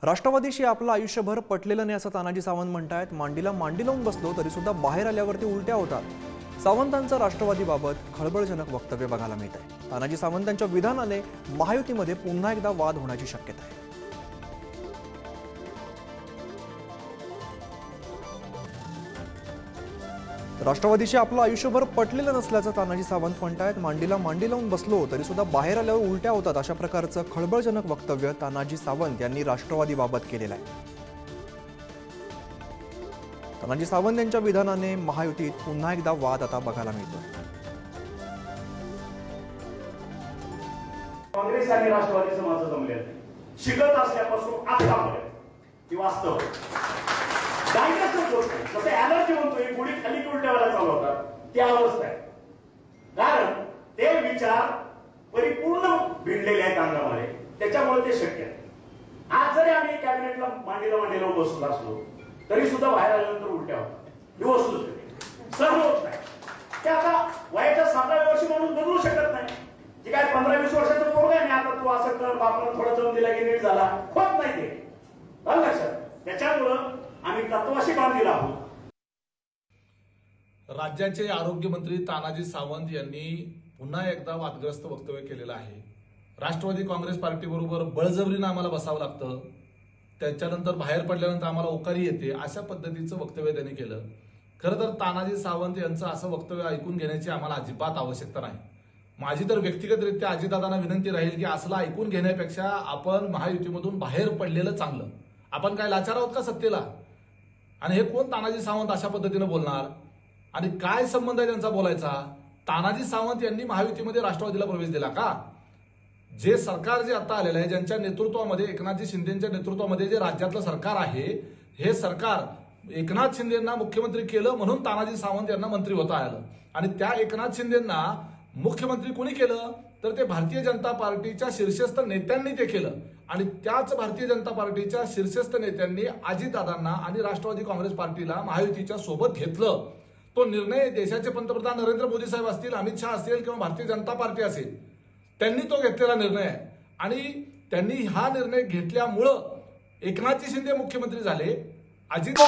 राष्ट्रवादीशी आपलं आयुष्यभर पटलेलं नाही असं तानाजी सावंत म्हणतायत। मांडीला मांडी लावून बसलो तरी सुद्धा बाहेर आल्यावरती उलट्या होतात। सावंतांचं राष्ट्रवादीबाबत खळबळजनक वक्तव्य बघायला मिळत आहे। तानाजी सावंतांच्या विधानाने महायुतीमध्ये पुन्हा एकदा वाद होण्याची शक्यता आहे। राष्ट्रवादीशी आपलं आयुष्यभर पटलेलं नसल्याचं तानाजी सावंत म्हणतायत। मांडीला मांडी लावून बसलो तरी सुद्धा बाहेर आल्यावर उलट्या होतात अशा प्रकारचं खळबळजनक वक्तव्य तानाजी सावंत यांनी राष्ट्रवादीबाबत केलेलं आहे। तानाजी सावंत यांच्या विधानाने महायुतीत पुन्हा एकदा वाद आता बघायला मिळतो। काँग्रेस आणि राष्ट्रवादीचं माझं जमलेलं शिकत असल्यापासून आतापर्यंत ही वास्तव डायग्नोसिस होत नाही। जसं ॲलर्जी म्हणतो एक गुढी खाली उलट्या व्हायला चालू होतात ती अवस्था आहे। कारण ते विचार परिपूर्ण भिडलेले आहेत अंगामध्ये, त्याच्यामुळे ते शक्य आहे। आज जरी आम्ही कॅबिनेटला मांडीला बसलो असलो तरी सुद्धा बाहेर आल्यानंतर उलट्या होतात। ही वस्तुस्थिती सहन होत नाही। ते आता वयाच्या 7व्या वर्षी म्हणून बदलू शकत नाही। जे काय 15-20 वर्षाचं पोरग आहे आता तू असं कर बापानं थोडं जम दिला की नीट झाला होत नाही ते लक्षात। त्याच्यामुळं आम्ही तत्वाशी बांधलेला आहोत। राज्याचे आरोग्य मंत्री तानाजी सावंत यांनी पुन्हा एकदा वादग्रस्त वक्तव्य केलेलं आहे। राष्ट्रवादी काँग्रेस पार्टी बरोबर बळजबरीनं आम्हाला बसावं लागतं, त्याच्यानंतर बाहेर पडल्यानंतर आम्हाला ओकारी येते, अशा पद्धतीचं वक्तव्य त्यांनी केलं। खरं तर तानाजी सावंत यांचं असं वक्तव्य ऐकून घेण्याची आम्हाला अजिबात आवश्यकता नाही। माझी तर व्यक्तिगतरित्या अजितदादांना विनंती राहील की असलं ऐकून घेण्यापेक्षा आपण महायुतीमधून बाहेर पडलेलं चांगलं। आपण काय लाचार आहोत का सत्तेला? आणि हे कोण तानाजी सावंत अशा पद्धतीने बोलणार आणि काय संबंध आहे त्यांचा बोलायचा? तानाजी सावंत यांनी महायुतीमध्ये राष्ट्रवादीला प्रवेश दिला का? जे सरकार जे आता आलेलं आहे, ज्यांच्या नेतृत्वामध्ये एकनाथजी शिंदेच्या नेतृत्वामध्ये जे राज्यातलं सरकार आहे, हे सरकार एकनाथ शिंदेंना मुख्यमंत्री केलं म्हणून तानाजी सावंत यांना मंत्री होता आलं। आणि त्या एकनाथ शिंदेंना मुख्यमंत्री कोणी केलं तर ते भारतीय जनता पार्टीच्या शीर्षस्थ नेत्यांनी ते केलं। आणि त्याच भारतीय जनता पार्टीच्या शीर्षस्थ नेत्यांनी अजितदादांना आणि राष्ट्रवादी काँग्रेस पार्टीला महायुतीच्या सोबत घेतलं। तो निर्णय देशाचे पंतप्रधान नरेंद्र मोदी साहेब असतील, अमित शहा असतील किंवा भारतीय जनता पार्टी असेल, त्यांनी तो घेतलेला निर्णय आहे। आणि त्यांनी हा निर्णय घेतल्यामुळं एकनाथजी शिंदे मुख्यमंत्री झाले। अजित